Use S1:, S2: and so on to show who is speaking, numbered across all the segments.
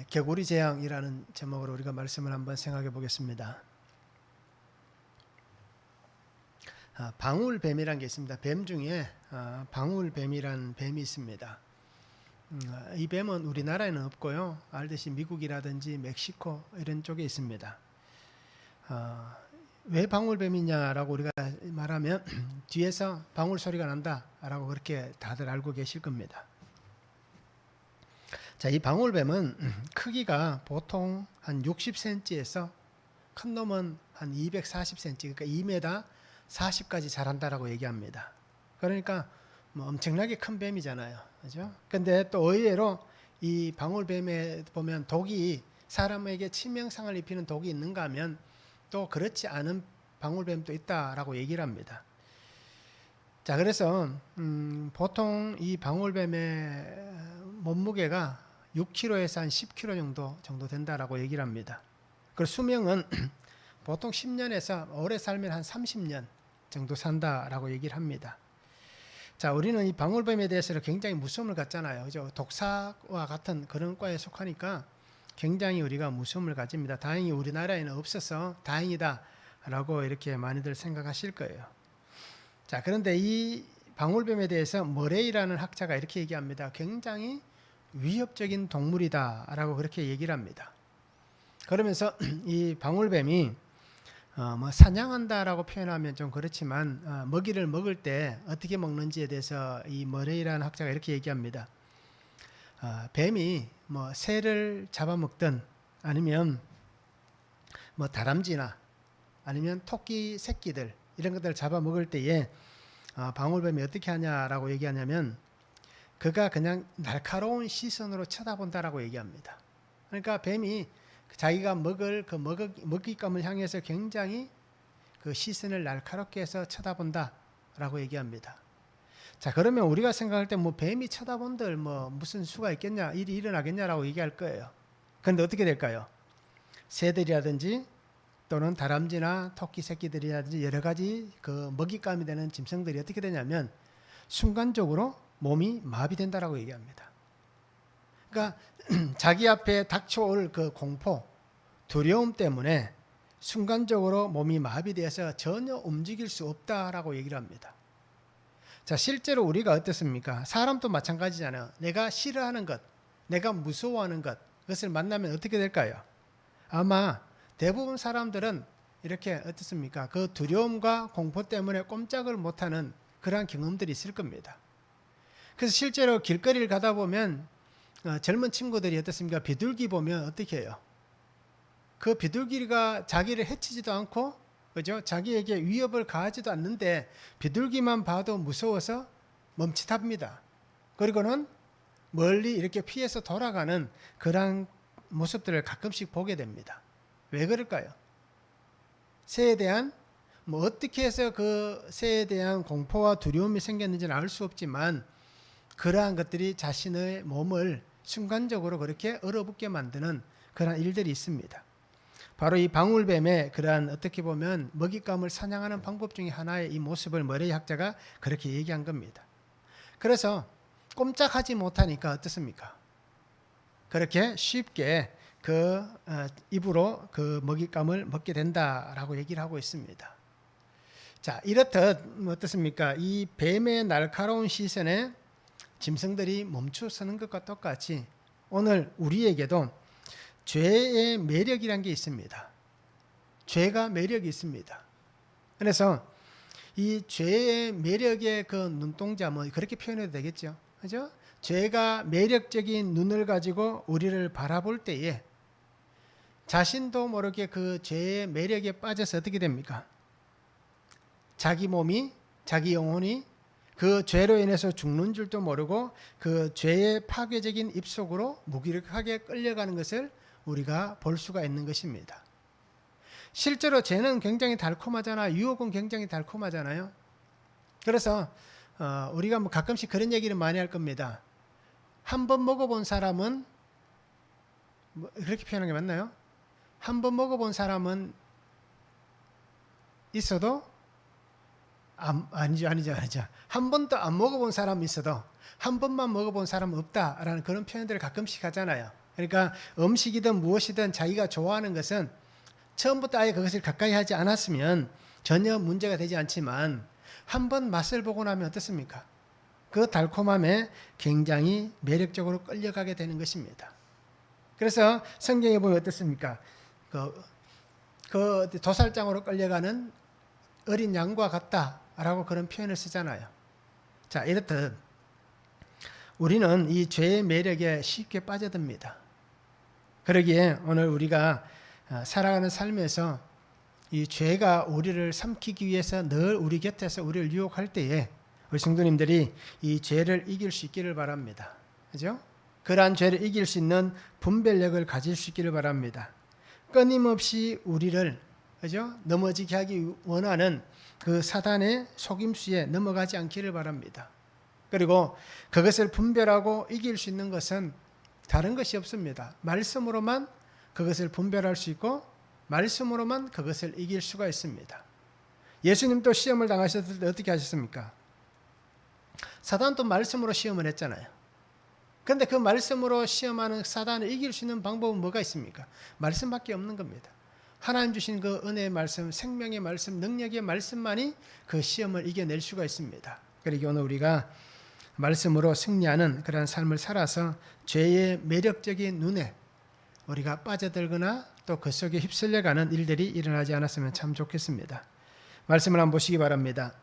S1: 개구리 재앙이라는 제목으로 우리가 말씀을 한번 생각해 보겠습니다. 방울뱀이라는 게 있습니다. 뱀 중에 방울뱀이라는 뱀이 있습니다. 이 뱀은 우리나라에는 없고요. 알듯이 미국이라든지 멕시코 이런 쪽에 있습니다. 왜 방울뱀이냐라고 우리가 말하면 뒤에서 방울 소리가 난다라고 그렇게 다들 알고 계실 겁니다. 자, 이 방울뱀은 크기가 보통 한 60cm에서 큰 놈은 한 240cm, 그러니까 2m 40까지 자란다라고 얘기합니다. 그러니까 뭐 엄청나게 큰 뱀이잖아요, 그죠? 근데 또 의외로 이 방울뱀에 보면 독이 사람에게 치명상을 입히는 독이 있는가 하면 또 그렇지 않은 방울뱀도 있다라고 얘기를 합니다. 자, 그래서 보통 이 방울뱀의 몸무게가 6kg에서 한 10kg 정도 된다라고 얘기를 합니다. 그리고 수명은 보통 10년에서 오래 살면 한 30년 정도 산다라고 얘기를 합니다. 자, 우리는 이 방울뱀에 대해서 굉장히 무서움을 갖잖아요, 그죠? 독사와 같은 그런 과에 속하니까 굉장히 우리가 무서움을 가집니다. 다행히 우리나라에는 없어서 다행이다라고 이렇게 많이들 생각하실 거예요. 자, 그런데 이 방울뱀에 대해서 머레이라는 학자가 이렇게 얘기합니다. 굉장히 위협적인 동물이다라고 그렇게 얘기를 합니다. 그러면서 이 방울뱀이 사냥한다라고 표현하면 좀 그렇지만 먹이를 먹을 때 어떻게 먹는지에 대해서 이 머레이라는 학자가 이렇게 얘기합니다. 뱀이 새를 잡아먹든 아니면 다람쥐나 아니면 토끼 새끼들 이런 것들을 잡아먹을 때에 방울뱀이 어떻게 하냐라고 얘기하냐면 그가 그냥 날카로운 시선으로 쳐다본다라고 얘기합니다. 그러니까 뱀이 자기가 먹을 그 먹잇감을 향해서 굉장히 그 시선을 날카롭게 해서 쳐다본다라고 얘기합니다. 자, 그러면 우리가 생각할 때 뱀이 쳐다본들 무슨 수가 있겠냐, 일이 일어나겠냐라고 얘기할 거예요. 그런데 어떻게 될까요? 새들이라든지 또는 다람쥐나 토끼 새끼들이라든지 여러 가지 그 먹잇감이 되는 짐승들이 어떻게 되냐면 순간적으로 몸이 마비된다라고 얘기합니다. 그러니까 자기 앞에 닥쳐올 그 공포, 두려움 때문에 순간적으로 몸이 마비되어서 전혀 움직일 수 없다라고 얘기를 합니다. 자, 실제로 우리가 어떻습니까? 사람도 마찬가지잖아요. 내가 싫어하는 것, 내가 무서워하는 것, 그것을 만나면 어떻게 될까요? 아마 대부분 사람들은 이렇게 어떻습니까? 그 두려움과 공포 때문에 꼼짝을 못하는 그러한 경험들이 있을 겁니다. 그래서 실제로 길거리를 가다 보면 젊은 친구들이 어떻습니까? 비둘기 보면 어떻게 해요? 그 비둘기가 자기를 해치지도 않고, 그죠? 자기에게 위협을 가하지도 않는데 비둘기만 봐도 무서워서 멈칫합니다. 그리고는 멀리 이렇게 피해서 돌아가는 그런 모습들을 가끔씩 보게 됩니다. 왜 그럴까요? 새에 대한 어떻게 해서 그 새에 대한 공포와 두려움이 생겼는지는 알 수 없지만 그러한 것들이 자신의 몸을 순간적으로 그렇게 얼어붙게 만드는 그런 일들이 있습니다. 바로 이 방울뱀의 그러한 어떻게 보면 먹잇감을 사냥하는 방법 중에 하나의 이 모습을 머레이 학자가 그렇게 얘기한 겁니다. 그래서 꼼짝하지 못하니까 어떻습니까? 그렇게 쉽게 그 입으로 그 먹잇감을 먹게 된다라고 얘기를 하고 있습니다. 자, 이렇듯 어떻습니까? 이 뱀의 날카로운 시선에 짐승들이 멈춰서는 것과 똑같이 오늘 우리에게도 죄의 매력이란 게 있습니다. 죄가 매력이 있습니다. 그래서 이 죄의 매력의 그 눈동자 그렇게 표현해도 되겠죠. 그죠? 죄가 매력적인 눈을 가지고 우리를 바라볼 때에 자신도 모르게 그 죄의 매력에 빠져서 어떻게 됩니까? 자기 몸이, 자기 영혼이 그 죄로 인해서 죽는 줄도 모르고 그 죄의 파괴적인 입속으로 무기력하게 끌려가는 것을 우리가 볼 수가 있는 것입니다. 실제로 죄는 굉장히 달콤하잖아요. 유혹은 굉장히 달콤하잖아요. 그래서 우리가 가끔씩 그런 얘기를 많이 할 겁니다. 한 번 먹어본 사람은 그렇게 표현하는 게 맞나요? 한 번 먹어본 사람은 있어도 아니죠. 한 번도 안 먹어본 사람이 있어도 한 번만 먹어본 사람은 없다라는 그런 표현들을 가끔씩 하잖아요. 그러니까 음식이든 무엇이든 자기가 좋아하는 것은 처음부터 아예 그것을 가까이 하지 않았으면 전혀 문제가 되지 않지만 한번 맛을 보고 나면 어떻습니까? 그 달콤함에 굉장히 매력적으로 끌려가게 되는 것입니다. 그래서 성경에 보면 어떻습니까? 그 도살장으로 끌려가는 어린 양과 같다라고 그런 표현을 쓰잖아요. 자, 이렇듯 우리는 이 죄의 매력에 쉽게 빠져듭니다. 그러기에 오늘 우리가 살아가는 삶에서 이 죄가 우리를 삼키기 위해서 늘 우리 곁에서 우리를 유혹할 때에 우리 성도님들이 이 죄를 이길 수 있기를 바랍니다. 그죠? 그러한 죄를 이길 수 있는 분별력을 가질 수 있기를 바랍니다. 끊임없이 우리를 그죠? 넘어지게 하기 원하는 그 사단의 속임수에 넘어가지 않기를 바랍니다. 그리고 그것을 분별하고 이길 수 있는 것은 다른 것이 없습니다. 말씀으로만 그것을 분별할 수 있고 말씀으로만 그것을 이길 수가 있습니다. 예수님도 시험을 당하셨을 때 어떻게 하셨습니까? 사단도 말씀으로 시험을 했잖아요. 그런데 그 말씀으로 시험하는 사단을 이길 수 있는 방법은 뭐가 있습니까? 말씀밖에 없는 겁니다. 하나님 주신 그 은혜의 말씀, 생명의 말씀, 능력의 말씀만이 그 시험을 이겨낼 수가 있습니다. 그리고 오늘 우리가 말씀으로 승리하는 그런 삶을 살아서 죄의 매력적인 눈에 우리가 빠져들거나 또 그 속에 휩쓸려가는 일들이 일어나지 않았으면 참 좋겠습니다. 말씀을 한번 보시기 바랍니다.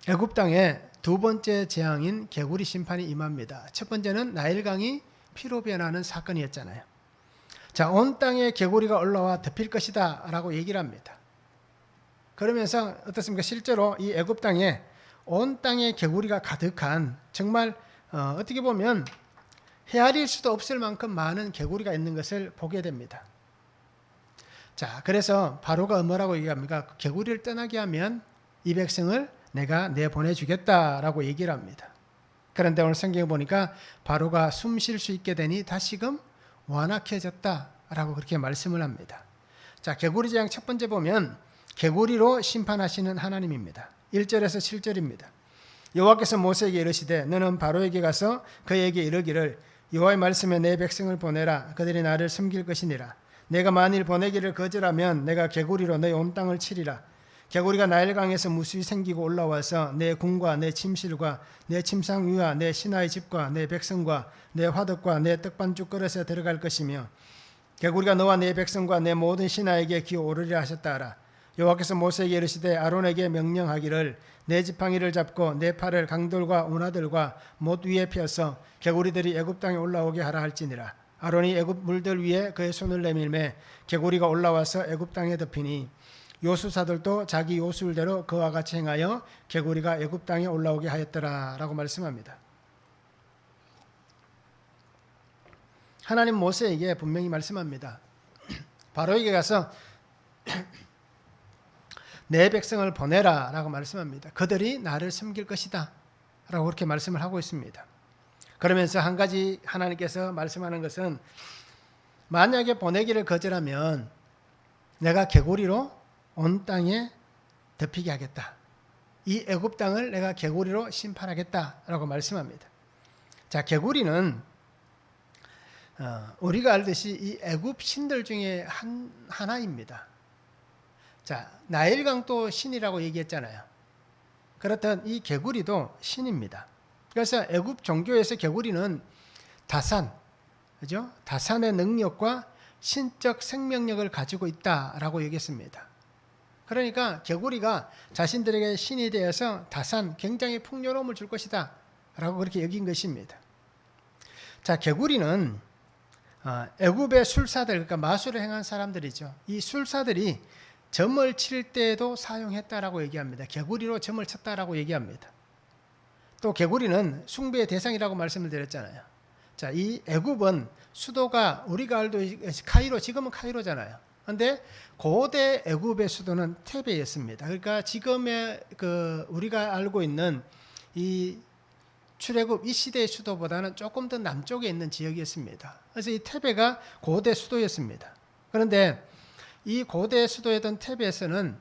S1: 애굽 땅에 두 번째 재앙인 개구리 심판이 임합니다. 첫 번째는 나일강이 피로 변하는 사건이었잖아요. 자, 온 땅에 개구리가 올라와 덮일 것이다 라고 얘기를 합니다. 그러면서 어떻습니까? 실제로 이 애굽 땅에 온 땅에 개구리가 가득한 정말 어떻게 보면 헤아릴 수도 없을 만큼 많은 개구리가 있는 것을 보게 됩니다. 자, 그래서 바로가 뭐라고 얘기합니까? 개구리를 떠나게 하면 이 백성을 내가 내보내주겠다라고 얘기를 합니다. 그런데 오늘 성경에 보니까 바로가 숨 쉴 수 있게 되니 다시금 완악해졌다라고 그렇게 말씀을 합니다. 자, 개구리 재앙 첫 번째 보면 개구리로 심판하시는 하나님입니다. 1절에서 7절입니다. 여호와께서 모세에게 이르시되 너는 바로에게 가서 그에게 이르기를 여호와의 말씀에 내 백성을 보내라. 그들이 나를 섬길 것이니라. 내가 만일 보내기를 거절하면 내가 개구리로 너희 온 땅을 치리라. 개구리가 나일강에서 무수히 생기고 올라와서 내 궁과 내 침실과 내 침상위와 내 신하의 집과 내 백성과 내 화덕과 내 떡반죽 그릇에 들어갈 것이며 개구리가 너와 내 백성과 내 모든 신하에게 기어오르리라 하셨다 하라. 여호와께서 모세에게 이르시되 아론에게 명령하기를 내 지팡이를 잡고 내 팔을 강돌과 운하들과 못 위에 펴서 개구리들이 애굽 땅에 올라오게 하라 할지니라. 아론이 애굽 물들 위에 그의 손을 내밀매 개구리가 올라와서 애굽 땅에 덮이니 요수사들도 자기 요술대로 그와 같이 행하여 개구리가 애굽 땅에 올라오게 하였더라라고 말씀합니다. 하나님 모세에게 분명히 말씀합니다. 바로에게 가서 내 백성을 보내라라고 말씀합니다. 그들이 나를 섬길 것이다 라고 그렇게 말씀을 하고 있습니다. 그러면서 한 가지 하나님께서 말씀하는 것은 만약에 보내기를 거절하면 내가 개구리로 온 땅에 덮이게 하겠다. 이 애굽 땅을 내가 개구리로 심판하겠다라고 말씀합니다. 자, 개구리는 우리가 알듯이 이 애굽 신들 중에 하나입니다. 자, 나일강도 신이라고 얘기했잖아요. 그렇듯 이 개구리도 신입니다. 그래서 애굽 종교에서 개구리는 다산, 그죠? 다산의 능력과 신적 생명력을 가지고 있다라고 얘기했습니다. 그러니까 개구리가 자신들에게 신이 되어서 다산, 굉장히 풍요로움을 줄 것이다 라고 그렇게 여긴 것입니다. 자, 개구리는 애굽의 술사들, 그러니까 마술을 행한 사람들이죠. 이 술사들이 점을 칠 때에도 사용했다라고 얘기합니다. 개구리로 점을 쳤다라고 얘기합니다. 또 개구리는 숭배의 대상이라고 말씀을 드렸잖아요. 자, 이 애굽은 수도가 우리가 알도 카이로, 지금은 카이로잖아요. 그런데 고대 애굽의 수도는 테베였습니다. 그러니까 지금의 우리가 알고 있는 이 출애굽 이 시대의 수도보다는 조금 더 남쪽에 있는 지역이었습니다. 그래서 이 테베가 고대 수도였습니다. 그런데 이 고대 수도였던 테베에서는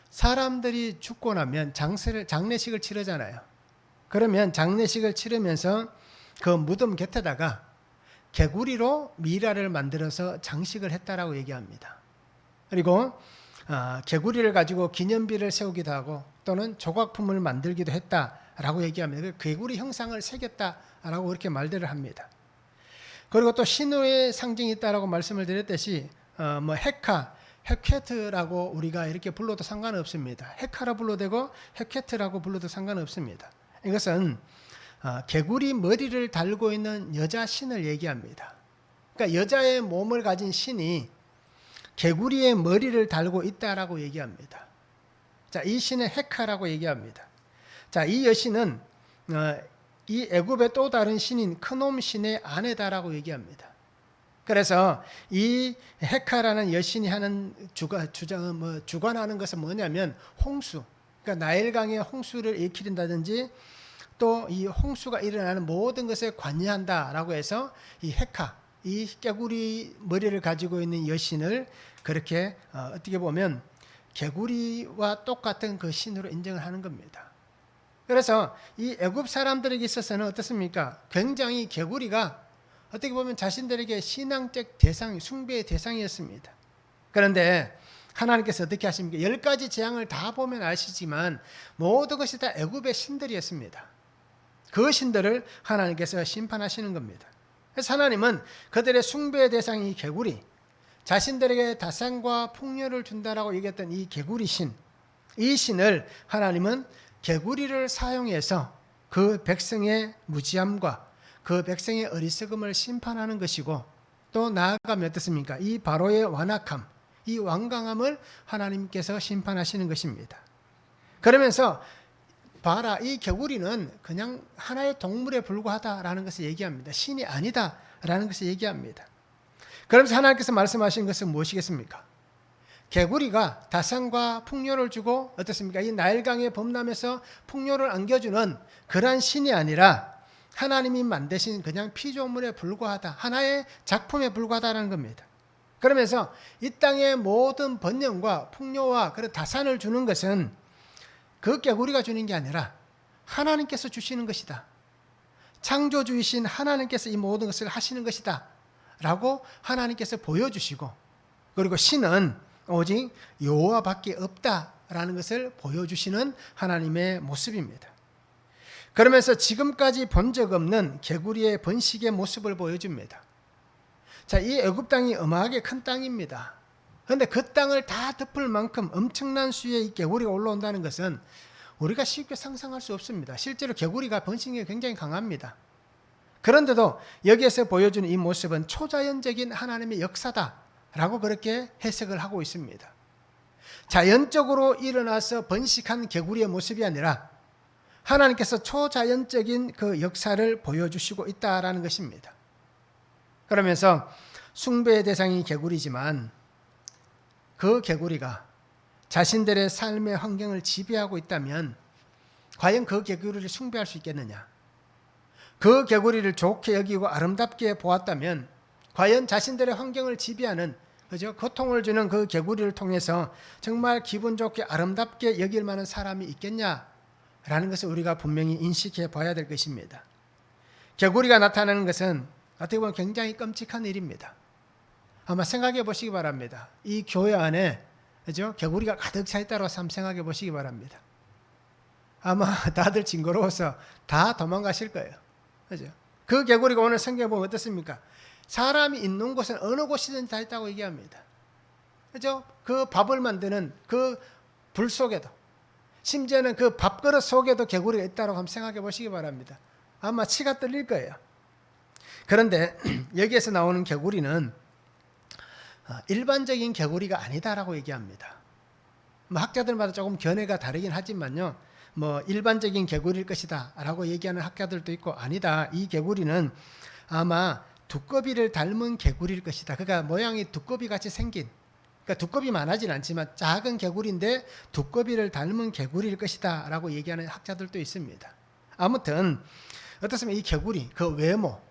S1: 사람들이 죽고 나면 장례식을 치르잖아요. 그러면 장례식을 치르면서 그 무덤 곁에다가 개구리로 미라를 만들어서 장식을 했다라고 얘기합니다. 그리고 개구리를 가지고 기념비를 세우기도 하고 또는 조각품을 만들기도 했다라고 얘기합니다. 개구리 형상을 새겼다라고 그렇게 말들을 합니다. 그리고 또 신호의 상징이 있다라고 말씀을 드렸듯이 헤케트라고 우리가 이렇게 불러도 상관없습니다. 헤카라 불러도 되고 헤케트라고 불러도 상관없습니다. 이것은 개구리 머리를 달고 있는 여자 신을 얘기합니다. 그러니까 여자의 몸을 가진 신이 개구리의 머리를 달고 있다라고 얘기합니다. 자, 이 신은 헤카라고 얘기합니다. 자, 이 여신은 이 애굽의 또 다른 신인 크놈 신의 아내다라고 얘기합니다. 그래서 이 헤카라는 여신이 하는 주관하는 것은 뭐냐면 홍수, 그러니까 나일강의 홍수를 일으킨다든지 또 이 홍수가 일어나는 모든 것에 관여한다라고 해서 이 헤카, 이 개구리 머리를 가지고 있는 여신을 그렇게 어떻게 보면 개구리와 똑같은 그 신으로 인정을 하는 겁니다. 그래서 이 애굽 사람들에게 있어서는 어떻습니까? 굉장히 개구리가 어떻게 보면 자신들에게 신앙적 대상, 숭배의 대상이었습니다. 그런데 하나님께서 어떻게 하십니까? 10가지 재앙을 다 보면 아시지만 모든 것이 다 애굽의 신들이었습니다. 그 신들을 하나님께서 심판하시는 겁니다. 그래서 하나님은 그들의 숭배의 대상이 개구리, 자신들에게 다산과 풍요를 준다라고 얘기했던 이 개구리 신, 이 신을 하나님은 개구리를 사용해서 그 백성의 무지함과 그 백성의 어리석음을 심판하는 것이고, 또 나아가면 어떻습니까? 이 바로의 완악함, 이 완강함을 하나님께서 심판하시는 것입니다. 그러면서 봐라, 이 개구리는 그냥 하나의 동물에 불과하다라는 것을 얘기합니다. 신이 아니다라는 것을 얘기합니다. 그러면서 하나님께서 말씀하신 것은 무엇이겠습니까? 개구리가 다산과 풍요를 주고 어떻습니까? 이 나일강의 범람에서 풍요를 안겨주는 그러한 신이 아니라 하나님이 만드신 그냥 피조물에 불과하다, 하나의 작품에 불과하다는 겁니다. 그러면서 이 땅의 모든 번영과 풍요와 그런 다산을 주는 것은 그 개구리가 주는 게 아니라 하나님께서 주시는 것이다. 창조주이신 하나님께서 이 모든 것을 하시는 것이다 라고 하나님께서 보여주시고, 그리고 신은 오직 여호와밖에 없다라는 것을 보여주시는 하나님의 모습입니다. 그러면서 지금까지 본 적 없는 개구리의 번식의 모습을 보여줍니다. 자, 이 애굽 땅이 어마하게 큰 땅입니다. 그런데 그 땅을 다 덮을 만큼 엄청난 수의 이 개구리가 올라온다는 것은 우리가 쉽게 상상할 수 없습니다. 실제로 개구리가 번식력이 굉장히 강합니다. 그런데도 여기에서 보여주는 이 모습은 초자연적인 하나님의 역사다라고 그렇게 해석을 하고 있습니다. 자연적으로 일어나서 번식한 개구리의 모습이 아니라 하나님께서 초자연적인 그 역사를 보여주시고 있다라는 것입니다. 그러면서 숭배의 대상이 개구리지만 그 개구리가 자신들의 삶의 환경을 지배하고 있다면 과연 그 개구리를 숭배할 수 있겠느냐? 그 개구리를 좋게 여기고 아름답게 보았다면 과연 자신들의 환경을 지배하는, 그죠? 고통을 주는 그 개구리를 통해서 정말 기분 좋게 아름답게 여길 만한 사람이 있겠냐라는 것을 우리가 분명히 인식해 봐야 될 것입니다. 개구리가 나타나는 것은 어떻게 보면 굉장히 끔찍한 일입니다. 아마 생각해 보시기 바랍니다. 이 교회 안에, 그죠? 개구리가 가득 차 있다고 한번 생각해 보시기 바랍니다. 아마 다들 징그러워서 다 도망가실 거예요. 그죠? 그 개구리가 오늘 성경에 보면 어떻습니까? 사람이 있는 곳은 어느 곳이든 다 있다고 얘기합니다. 그죠? 그 밥을 만드는 그 불 속에도, 심지어는 그 밥그릇 속에도 개구리가 있다고 한번 생각해 보시기 바랍니다. 아마 치가 떨릴 거예요. 그런데 여기에서 나오는 개구리는 일반적인 개구리가 아니다라고 얘기합니다. 학자들마다 조금 견해가 다르긴 하지만요, 일반적인 개구리일 것이다 라고 얘기하는 학자들도 있고, 아니다, 이 개구리는 아마 두꺼비를 닮은 개구리일 것이다. 그러니까 모양이 두꺼비 같이 생긴, 그러니까 두꺼비 많아진 않지만 작은 개구리인데 두꺼비를 닮은 개구리일 것이다 라고 얘기하는 학자들도 있습니다. 아무튼 어떻습니까? 이 개구리, 그 외모,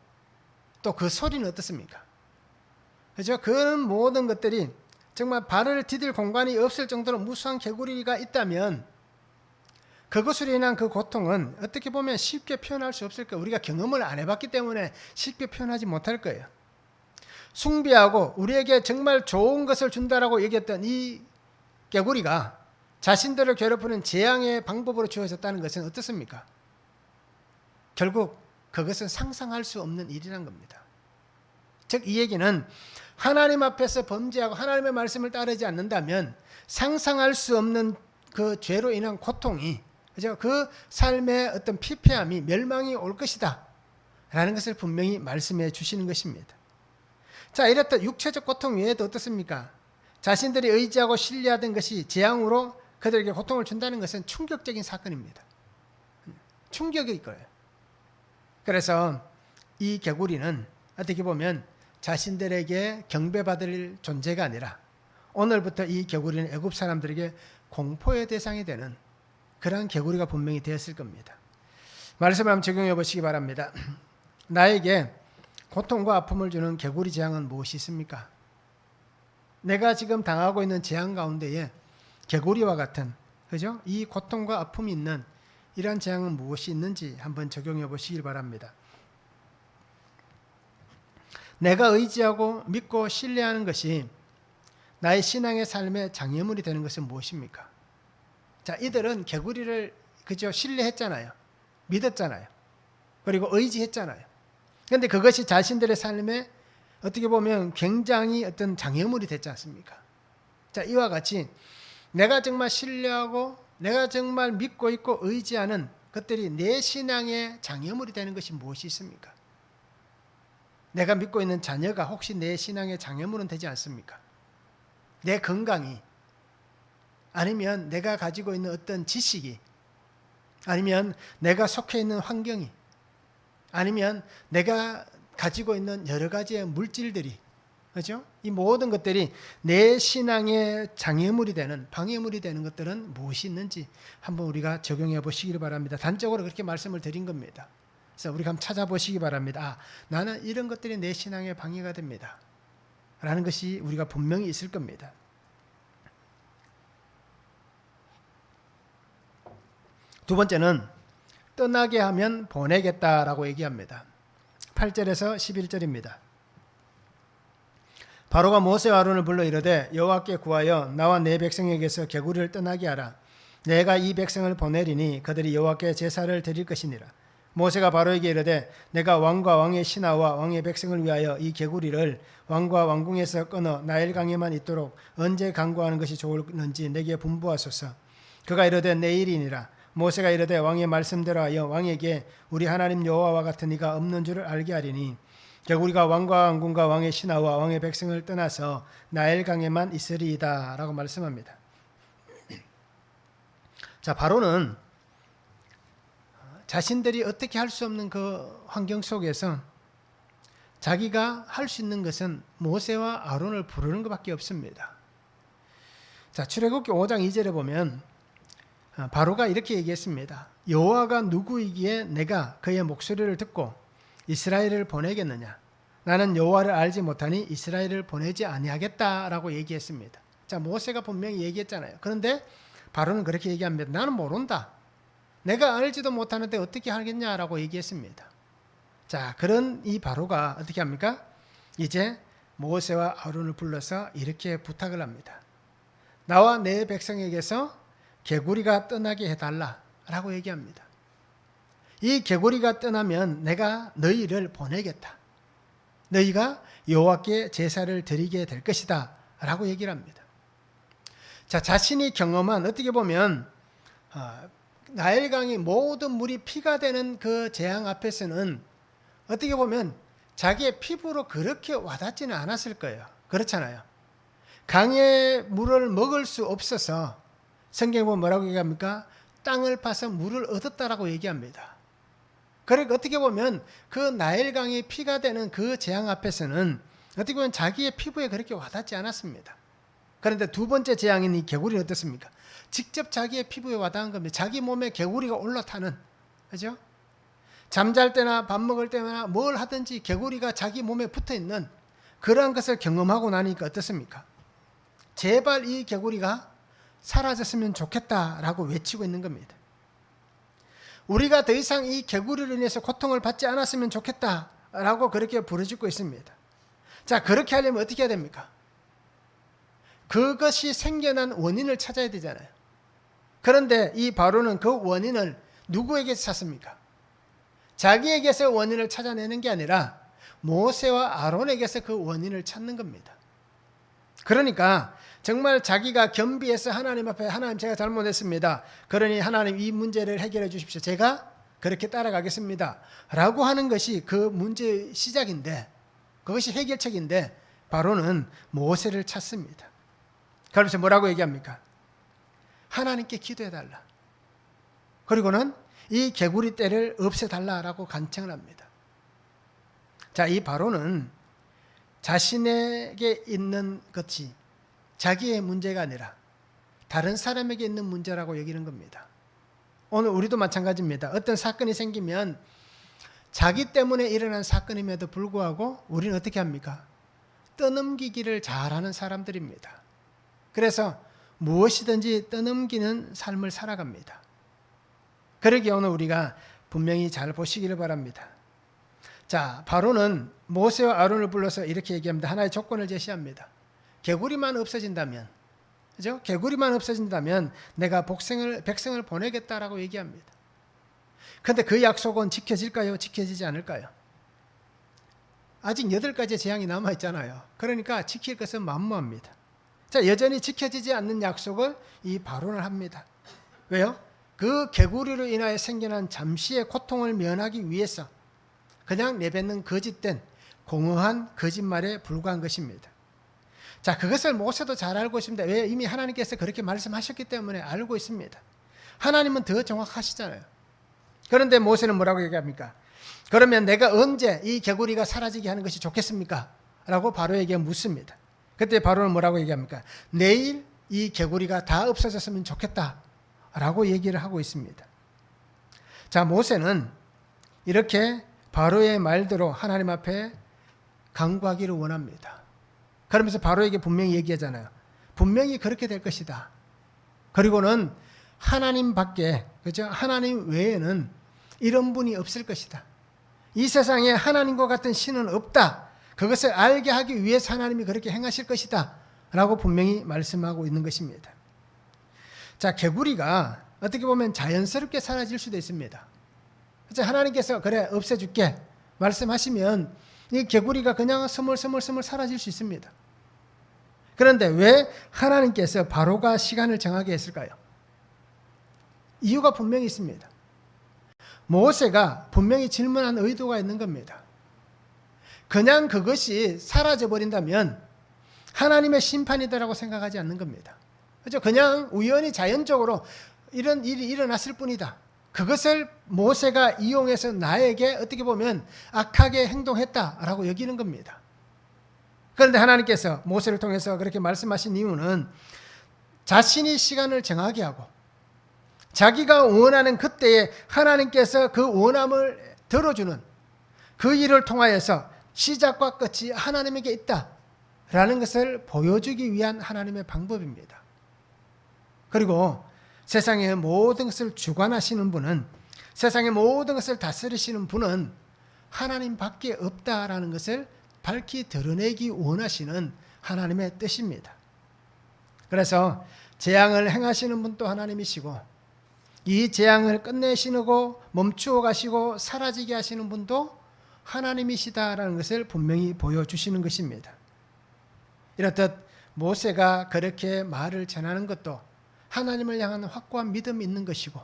S1: 또 그 소리는 어떻습니까? 그죠? 그런 모든 것들이 정말 발을 디딜 공간이 없을 정도로 무수한 개구리가 있다면 그것으로 인한 그 고통은 어떻게 보면 쉽게 표현할 수 없을 거예요. 우리가 경험을 안 해봤기 때문에 쉽게 표현하지 못할 거예요. 숭배하고 우리에게 정말 좋은 것을 준다라고 얘기했던 이 개구리가 자신들을 괴롭히는 재앙의 방법으로 주어졌다는 것은 어떻습니까? 결국 그것은 상상할 수 없는 일이란 겁니다. 즉 이 얘기는 하나님 앞에서 범죄하고 하나님의 말씀을 따르지 않는다면 상상할 수 없는 그 죄로 인한 고통이, 그죠? 그 삶의 어떤 피폐함이, 멸망이 올 것이다 라는 것을 분명히 말씀해 주시는 것입니다. 자, 이렇듯 육체적 고통 외에도 어떻습니까? 자신들이 의지하고 신뢰하던 것이 재앙으로 그들에게 고통을 준다는 것은 충격적인 사건입니다. 충격일 거예요. 그래서 이 개구리는 어떻게 보면 자신들에게 경배받을 존재가 아니라 오늘부터 이 개구리는 애굽 사람들에게 공포의 대상이 되는 그러한 개구리가 분명히 되었을 겁니다. 말씀을 한번 적용해 보시기 바랍니다. 나에게 고통과 아픔을 주는 개구리 재앙은 무엇이 있습니까? 내가 지금 당하고 있는 재앙 가운데에 개구리와 같은, 그죠? 이 고통과 아픔이 있는 이러한 재앙은 무엇이 있는지 한번 적용해 보시길 바랍니다. 내가 의지하고 믿고 신뢰하는 것이 나의 신앙의 삶의 장애물이 되는 것은 무엇입니까? 자, 이들은 개구리를 그저 신뢰했잖아요. 믿었잖아요. 그리고 의지했잖아요. 그런데 그것이 자신들의 삶에 어떻게 보면 굉장히 어떤 장애물이 됐지 않습니까? 자, 이와 같이 내가 정말 신뢰하고 내가 정말 믿고 있고 의지하는 것들이 내 신앙의 장애물이 되는 것이 무엇이 있습니까? 내가 믿고 있는 자녀가 혹시 내 신앙의 장애물은 되지 않습니까? 내 건강이, 아니면 내가 가지고 있는 어떤 지식이, 아니면 내가 속해 있는 환경이, 아니면 내가 가지고 있는 여러 가지의 물질들이, 그렇죠? 이 모든 것들이 내 신앙의 장애물이 되는, 방해물이 되는 것들은 무엇이 있는지 한번 우리가 적용해 보시기를 바랍니다. 단적으로 그렇게 말씀을 드린 겁니다. 그래서 우리가 한번 찾아보시기 바랍니다. 나는 이런 것들이 내 신앙의 방해가 됩니다 라는 것이 우리가 분명히 있을 겁니다. 두 번째는 떠나게 하면 보내겠다라고 얘기합니다. 8절에서 11절입니다. 바로가 모세와 아론을 불러 이르되 여호와께 구하여 나와 내 백성에게서 개구리를 떠나게 하라. 내가 이 백성을 보내리니 그들이 여호와께 제사를 드릴 것이니라. 모세가 바로에게 이르되 내가 왕과 왕의 신하와 왕의 백성을 위하여 이 개구리를 왕과 왕궁에서 끊어 나일강에만 있도록 언제 강구하는 것이 좋을는지 내게 분부하소서. 그가 이르되 내일이니라. 모세가 이르되 왕의 말씀대로 하여 왕에게 우리 하나님 여호와와 같은 이가 없는 줄을 알게 하리니 개구리가 왕과 왕궁과 왕의 신하와 왕의 백성을 떠나서 나일강에만 있으리이다 라고 말씀합니다. 자, 바로는 자신들이 어떻게 할 수 없는 그 환경 속에서 자기가 할 수 있는 것은 모세와 아론을 부르는 것밖에 없습니다. 자, 출애굽기 5장 2절에 보면 바로가 이렇게 얘기했습니다. 여호와가 누구이기에 내가 그의 목소리를 듣고 이스라엘을 보내겠느냐? 나는 여호와를 알지 못하니 이스라엘을 보내지 아니하겠다라고 얘기했습니다. 자, 모세가 분명히 얘기했잖아요. 그런데 바로는 그렇게 얘기합니다. 나는 모른다. 내가 알지도 못하는데 어떻게 하겠냐라고 얘기했습니다. 자, 그런 이 바로가 어떻게 합니까? 이제 모세와 아론을 불러서 이렇게 부탁을 합니다. 나와 내 백성에게서 개구리가 떠나게 해달라라고 얘기합니다. 이 개구리가 떠나면 내가 너희를 보내겠다. 너희가 여호와께 제사를 드리게 될 것이다 라고 얘기를 합니다. 자, 자신이 경험한, 어떻게 보면 나일강이 모든 물이 피가 되는 그 재앙 앞에서는 어떻게 보면 자기의 피부로 그렇게 와닿지는 않았을 거예요. 그렇잖아요. 강의 물을 먹을 수 없어서 성경에 보면 뭐라고 얘기합니까? 땅을 파서 물을 얻었다라고 얘기합니다. 그러니까 어떻게 보면 그 나일강이 피가 되는 그 재앙 앞에서는 어떻게 보면 자기의 피부에 그렇게 와닿지 않았습니다. 그런데 두 번째 재앙인 이 개구리는 어떻습니까? 직접 자기의 피부에 와닿은 겁니다. 자기 몸에 개구리가 올라타는, 그죠? 잠잘 때나 밥 먹을 때나 뭘 하든지 개구리가 자기 몸에 붙어 있는 그러한 것을 경험하고 나니까 어떻습니까? 제발 이 개구리가 사라졌으면 좋겠다라고 외치고 있는 겁니다. 우리가 더 이상 이 개구리로 인해서 고통을 받지 않았으면 좋겠다라고 그렇게 부르짖고 있습니다. 자, 그렇게 하려면 어떻게 해야 됩니까? 그것이 생겨난 원인을 찾아야 되잖아요. 그런데 이 바로는 그 원인을 누구에게서 찾습니까? 자기에게서 원인을 찾아내는 게 아니라 모세와 아론에게서 그 원인을 찾는 겁니다. 그러니까 정말 자기가 겸비해서 하나님 앞에 하나님 제가 잘못했습니다. 그러니 하나님 이 문제를 해결해 주십시오. 제가 그렇게 따라가겠습니다. 라고 하는 것이 그 문제의 시작인데 그것이 해결책인데 바로는 모세를 찾습니다. 그러면서 뭐라고 얘기합니까? 하나님께 기도해달라. 그리고는 이 개구리 떼를 없애달라라고 간청을 합니다. 자, 이 바로는 자신에게 있는 것이 자기의 문제가 아니라 다른 사람에게 있는 문제라고 여기는 겁니다. 오늘 우리도 마찬가지입니다. 어떤 사건이 생기면 자기 때문에 일어난 사건임에도 불구하고 우리는 어떻게 합니까? 떠넘기기를 잘하는 사람들입니다. 그래서 무엇이든지 떠넘기는 삶을 살아갑니다. 그러기에 오늘 우리가 분명히 잘 보시기를 바랍니다. 자, 바로는 모세와 아론을 불러서 이렇게 얘기합니다. 하나의 조건을 제시합니다. 개구리만 없어진다면, 그죠? 개구리만 없어진다면 내가 백성을 보내겠다라고 얘기합니다. 그런데 그 약속은 지켜질까요? 지켜지지 않을까요? 아직 8가지 재앙이 남아있잖아요. 그러니까 지킬 것은 만무합니다. 자, 여전히 지켜지지 않는 약속을 이 바로는 합니다. 왜요? 그 개구리로 인하여 생겨난 잠시의 고통을 면하기 위해서 그냥 내뱉는 거짓된 공허한 거짓말에 불과한 것입니다. 자, 그것을 모세도 잘 알고 있습니다. 왜? 이미 하나님께서 그렇게 말씀하셨기 때문에 알고 있습니다. 하나님은 더 정확하시잖아요. 그런데 모세는 뭐라고 얘기합니까? 그러면 내가 언제 이 개구리가 사라지게 하는 것이 좋겠습니까? 라고 바로에게 묻습니다. 그때 바로는 뭐라고 얘기합니까? 내일 이 개구리가 다 없어졌으면 좋겠다 라고 얘기를 하고 있습니다. 자, 모세는 이렇게 바로의 말대로 하나님 앞에 간구하기를 원합니다. 그러면서 바로에게 분명히 얘기하잖아요. 분명히 그렇게 될 것이다. 그리고는 하나님 밖에, 그죠? 하나님 외에는 이런 분이 없을 것이다. 이 세상에 하나님과 같은 신은 없다. 그것을 알게 하기 위해서 하나님이 그렇게 행하실 것이다. 라고 분명히 말씀하고 있는 것입니다. 자, 개구리가 어떻게 보면 자연스럽게 사라질 수도 있습니다. 그래서 하나님께서 그래 없애줄게 말씀하시면 이 개구리가 그냥 스물스물 사라질 수 있습니다. 그런데 왜 하나님께서 바로가 시간을 정하게 했을까요? 이유가 분명히 있습니다. 모세가 분명히 질문한 의도가 있는 겁니다. 그냥 그것이 사라져버린다면 하나님의 심판이다라고 생각하지 않는 겁니다. 그렇죠? 그냥 우연히 자연적으로 이런 일이 일어났을 뿐이다. 그것을 모세가 이용해서 나에게 어떻게 보면 악하게 행동했다라고 여기는 겁니다. 그런데 하나님께서 모세를 통해서 그렇게 말씀하신 이유는 자신이 시간을 정하게 하고 자기가 원하는 그때에 하나님께서 그 원함을 들어주는 그 일을 통하여서 시작과 끝이 하나님에게 있다라는 것을 보여주기 위한 하나님의 방법입니다. 그리고 세상의 모든 것을 주관하시는 분은, 세상의 모든 것을 다스리시는 분은 하나님 밖에 없다라는 것을 밝히 드러내기 원하시는 하나님의 뜻입니다. 그래서 재앙을 행하시는 분도 하나님이시고 이 재앙을 끝내시고 멈추어 가시고 사라지게 하시는 분도 하나님이시다라는 것을 분명히 보여주시는 것입니다. 이렇듯 모세가 그렇게 말을 전하는 것도 하나님을 향한 확고한 믿음이 있는 것이고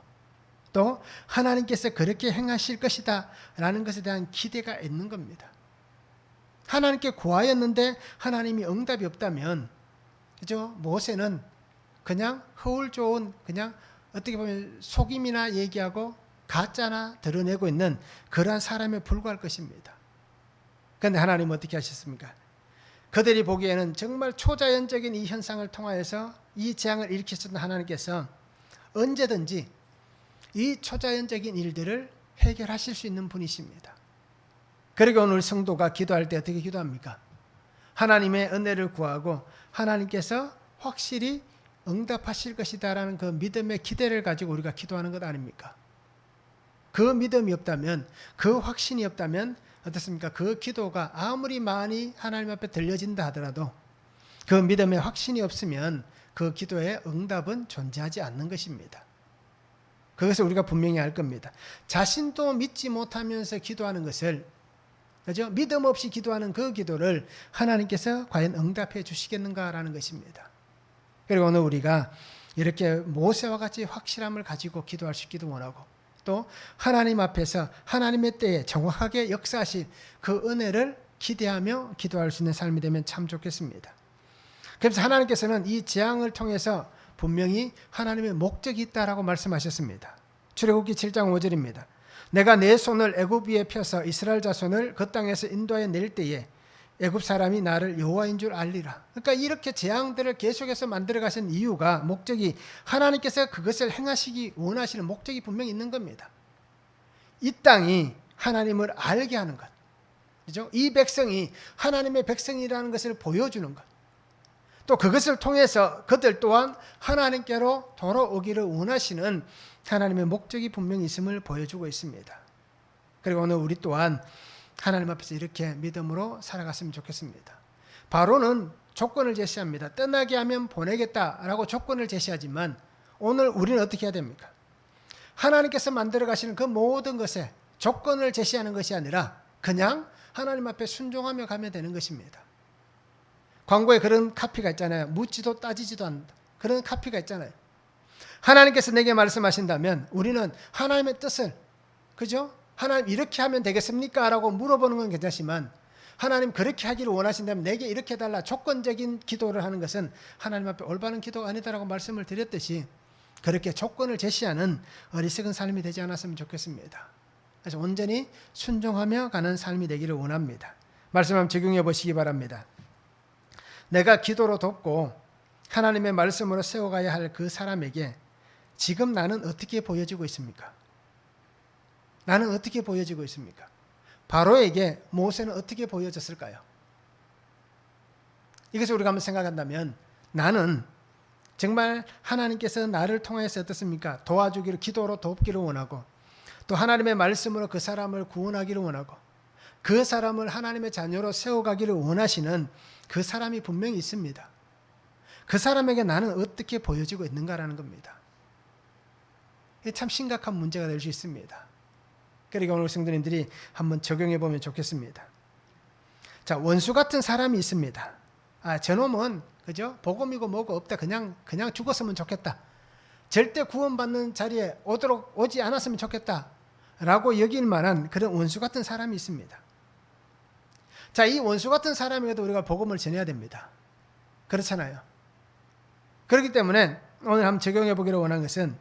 S1: 또 하나님께서 그렇게 행하실 것이다 라는 것에 대한 기대가 있는 겁니다. 하나님께 구하였는데 하나님이 응답이 없다면 그죠? 모세는 그냥 허울 좋은 그냥 어떻게 보면 속임이나 얘기하고 가짜나 드러내고 있는 그러한 사람에 불과할 것입니다. 그런데 하나님은 어떻게 하셨습니까? 그들이 보기에는 정말 초자연적인 이 현상을 통하여서 이 재앙을 일으키셨던 하나님께서 언제든지 이 초자연적인 일들을 해결하실 수 있는 분이십니다. 그리고 오늘 성도가 기도할 때 어떻게 기도합니까? 하나님의 은혜를 구하고 하나님께서 확실히 응답하실 것이다라는 그 믿음의 기대를 가지고 우리가 기도하는 것 아닙니까? 그 믿음이 없다면, 그 확신이 없다면 어떻습니까? 그 기도가 아무리 많이 하나님 앞에 들려진다 하더라도 그 믿음의 확신이 없으면 그 기도의 응답은 존재하지 않는 것입니다. 그것을 우리가 분명히 알 겁니다. 자신도 믿지 못하면서 기도하는 것을, 그죠? 믿음 없이 기도하는 그 기도를 하나님께서 과연 응답해 주시겠는가라는 것입니다. 그리고 오늘 우리가 이렇게 모세와 같이 확실함을 가지고 기도할 수 있기도 원하고, 또 하나님 앞에서 하나님의 때에 정확하게 역사하실 그 은혜를 기대하며 기도할 수 있는 삶이 되면 참 좋겠습니다. 그래서 하나님께서는 이 재앙을 통해서 분명히 하나님의 목적이 있다라고 말씀하셨습니다. 출애굽기 7장 5절입니다. 내가 내 손을 애굽 위에 펴서 이스라엘 자손을 그 땅에서 인도하여 낼 때에 애굽 사람이 나를 여호와인 줄 알리라. 그러니까 이렇게 재앙들을 계속해서 만들어 가신 이유가, 목적이, 하나님께서 그것을 행하시기 원하시는 목적이 분명히 있는 겁니다. 이 땅이 하나님을 알게 하는 것, 그죠? 이 백성이 하나님의 백성이라는 것을 보여주는 것, 또 그것을 통해서 그들 또한 하나님께로 돌아오기를 원하시는 하나님의 목적이 분명히 있음을 보여주고 있습니다. 그리고 오늘 우리 또한 하나님 앞에서 이렇게 믿음으로 살아갔으면 좋겠습니다. 바로는 조건을 제시합니다. 떠나게 하면 보내겠다라고 조건을 제시하지만 오늘 우리는 어떻게 해야 됩니까? 하나님께서 만들어 가시는 그 모든 것에 조건을 제시하는 것이 아니라 그냥 하나님 앞에 순종하며 가면 되는 것입니다. 광고에 그런 카피가 있잖아요. 묻지도 따지지도 않는다. 그런 카피가 있잖아요. 하나님께서 내게 말씀하신다면 우리는 하나님의 뜻을, 그죠? 하나님 이렇게 하면 되겠습니까? 라고 물어보는 건 괜찮지만, 하나님 그렇게 하기를 원하신다면 내게 이렇게 해달라, 조건적인 기도를 하는 것은 하나님 앞에 올바른 기도가 아니다라고 말씀을 드렸듯이, 그렇게 조건을 제시하는 어리석은 삶이 되지 않았으면 좋겠습니다. 그래서 온전히 순종하며 가는 삶이 되기를 원합니다. 말씀 한번 적용해 보시기 바랍니다. 내가 기도로 돕고 하나님의 말씀으로 세워가야 할 그 사람에게 지금 나는 어떻게 보여지고 있습니까? 나는 어떻게 보여지고 있습니까? 바로에게 모세는 어떻게 보여졌을까요? 이것을 우리가 한번 생각한다면, 나는 정말 하나님께서 나를 통해서 어떻습니까? 도와주기를, 기도로 돕기를 원하고, 또 하나님의 말씀으로 그 사람을 구원하기를 원하고, 그 사람을 하나님의 자녀로 세워가기를 원하시는 그 사람이 분명히 있습니다. 그 사람에게 나는 어떻게 보여지고 있는가라는 겁니다. 이게 참 심각한 문제가 될 수 있습니다. 그러니까 오늘 성도님들이 한번 적용해 보면 좋겠습니다. 자, 원수 같은 사람이 있습니다. 저놈은, 그죠? 복음이고 뭐고 없다. 그냥 죽었으면 좋겠다. 절대 구원받는 자리에 오지 않았으면 좋겠다. 라고 여길 만한 그런 원수 같은 사람이 있습니다. 자, 이 원수 같은 사람에게도 우리가 복음을 전해야 됩니다. 그렇잖아요. 그렇기 때문에 오늘 한번 적용해 보기를 원하는 것은,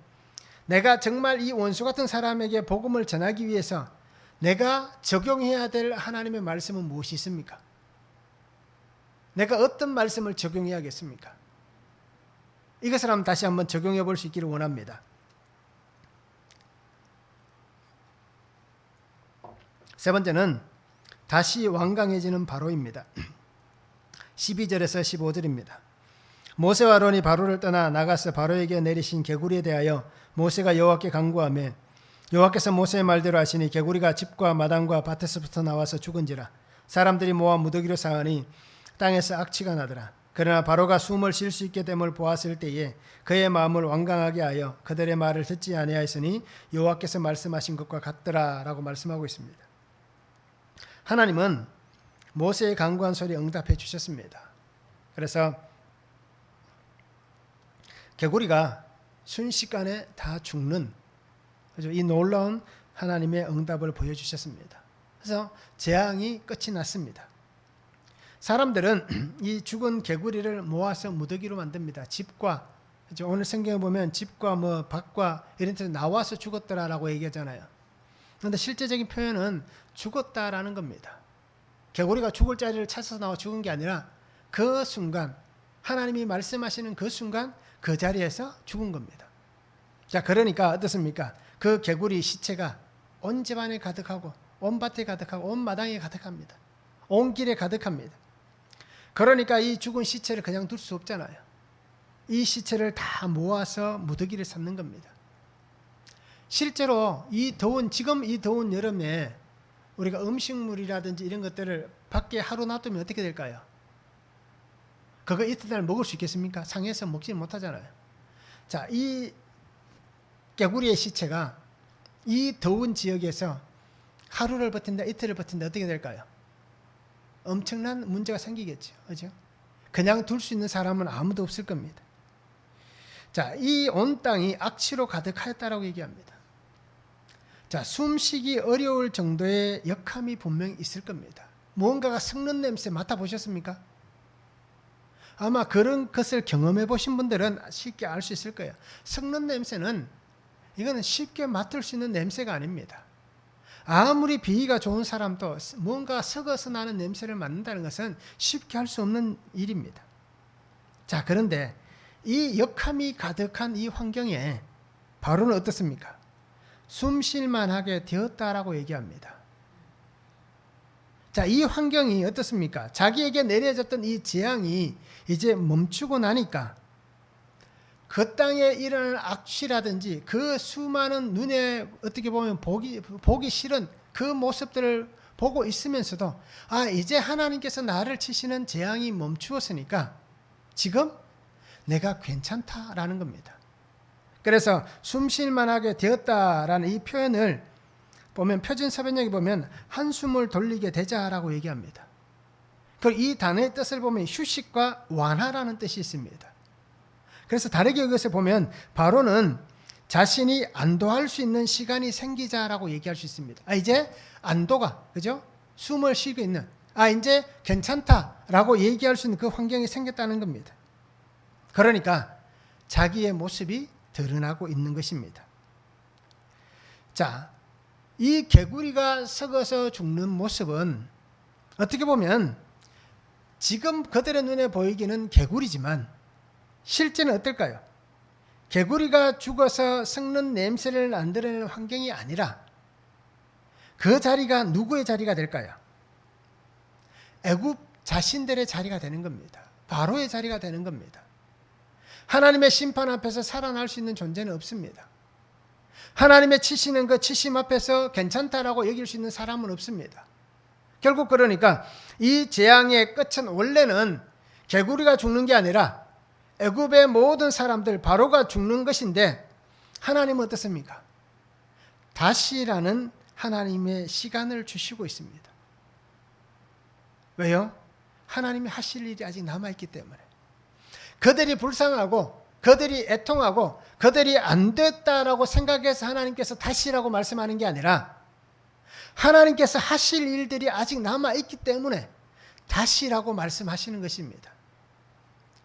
S1: 내가 정말 이 원수 같은 사람에게 복음을 전하기 위해서 내가 적용해야 될 하나님의 말씀은 무엇이 있습니까? 내가 어떤 말씀을 적용해야겠습니까? 이것을 한번 다시 한번 적용해 볼 수 있기를 원합니다. 세 번째는 다시 완강해지는 바로입니다. 12절에서 15절입니다. 모세와 아론이 바로를 떠나 나가서 바로에게 내리신 개구리에 대하여 모세가 여호와께 간구하며, 여호와께서 모세의 말대로 하시니 개구리가 집과 마당과 밭에서부터 나와서 죽은지라. 사람들이 모아 무더기로 쌓으니 땅에서 악취가 나더라. 그러나 바로가 숨을 쉴 수 있게 됨을 보았을 때에 그의 마음을 완강하게 하여 그들의 말을 듣지 아니하였으니 여호와께서 말씀하신 것과 같더라 라고 말씀하고 있습니다. 하나님은 모세의 간구한 소리에 응답해 주셨습니다. 그래서 개구리가 순식간에 다 죽는, 이 놀라운 하나님의 응답을 보여주셨습니다. 그래서 재앙이 끝이 났습니다. 사람들은 이 죽은 개구리를 모아서 무더기로 만듭니다. 집과, 오늘 성경에 보면 집과 뭐 밭과 이런 데서 나와서 죽었더라라고 얘기하잖아요. 그런데 실제적인 표현은 죽었다라는 겁니다. 개구리가 죽을 자리를 찾아서 나와 죽은 게 아니라 그 순간, 하나님이 말씀하시는 그 순간 그 자리에서 죽은 겁니다. 자, 그러니까 어떻습니까? 그 개구리 시체가 온 집안에 가득하고 온 밭에 가득하고 온 마당에 가득합니다. 온 길에 가득합니다. 그러니까 이 죽은 시체를 그냥 둘 수 없잖아요. 이 시체를 다 모아서 무더기를 삼는 겁니다. 실제로 지금 이 더운 여름에 우리가 음식물이라든지 이런 것들을 밖에 하루 놔두면 어떻게 될까요? 그거 이튿날 먹을 수 있겠습니까? 상해서 먹지 못하잖아요. 자, 이 개구리의 시체가 이 더운 지역에서 하루를 버틴다, 이틀을 버틴다, 어떻게 될까요? 엄청난 문제가 생기겠죠. 그죠? 그냥 둘 수 있는 사람은 아무도 없을 겁니다. 자, 이 온 땅이 악취로 가득하였다라고 얘기합니다. 자, 숨쉬기 어려울 정도의 역함이 분명히 있을 겁니다. 무언가가 썩는 냄새 맡아보셨습니까? 아마 그런 것을 경험해 보신 분들은 쉽게 알 수 있을 거예요. 썩는 냄새는 이거는 쉽게 맡을 수 있는 냄새가 아닙니다. 아무리 비위가 좋은 사람도 뭔가 썩어서 나는 냄새를 맡는다는 것은 쉽게 할 수 없는 일입니다. 자, 그런데 이 역함이 가득한 이 환경에 바로는 어떻습니까? 숨쉴만하게 되었다라고 얘기합니다. 자, 이 환경이 어떻습니까? 자기에게 내려졌던 이 재앙이 이제 멈추고 나니까 그 땅에 일어나는 악취라든지 그 수많은 눈에 어떻게 보면 보기 싫은 그 모습들을 보고 있으면서도 이제 하나님께서 나를 치시는 재앙이 멈추었으니까 지금 내가 괜찮다라는 겁니다. 그래서 숨쉴만하게 되었다라는 이 표현을 보면 표준사변역에 보면 한숨을 돌리게 되자라고 얘기합니다. 그리고 이 단어의 뜻을 보면 휴식과 완화라는 뜻이 있습니다. 그래서 다르게 여기서 보면 바로는 자신이 안도할 수 있는 시간이 생기자라고 얘기할 수 있습니다. 이제 안도가, 그죠? 숨을 쉬고 있는, 이제 괜찮다라고 얘기할 수 있는 그 환경이 생겼다는 겁니다. 그러니까 자기의 모습이 드러나고 있는 것입니다. 자, 이 개구리가 썩어서 죽는 모습은 어떻게 보면 지금 그들의 눈에 보이기는 개구리지만 실제는 어떨까요? 개구리가 죽어서 썩는 냄새를 만들어내는 환경이 아니라 그 자리가 누구의 자리가 될까요? 애굽 자신들의 자리가 되는 겁니다. 바로의 자리가 되는 겁니다. 하나님의 심판 앞에서 살아날 수 있는 존재는 없습니다. 하나님의 치시는 그 치심 앞에서 괜찮다라고 여길 수 있는 사람은 없습니다. 결국 그러니까 이 재앙의 끝은 원래는 개구리가 죽는 게 아니라 애굽의 모든 사람들 바로가 죽는 것인데 하나님은 어떻습니까? 다시라는 하나님의 시간을 주시고 있습니다. 왜요? 하나님이 하실 일이 아직 남아있기 때문에. 그들이 불쌍하고 그들이 애통하고 그들이 안 됐다라고 생각해서 하나님께서 다시라고 말씀하는 게 아니라 하나님께서 하실 일들이 아직 남아있기 때문에 다시라고 말씀하시는 것입니다.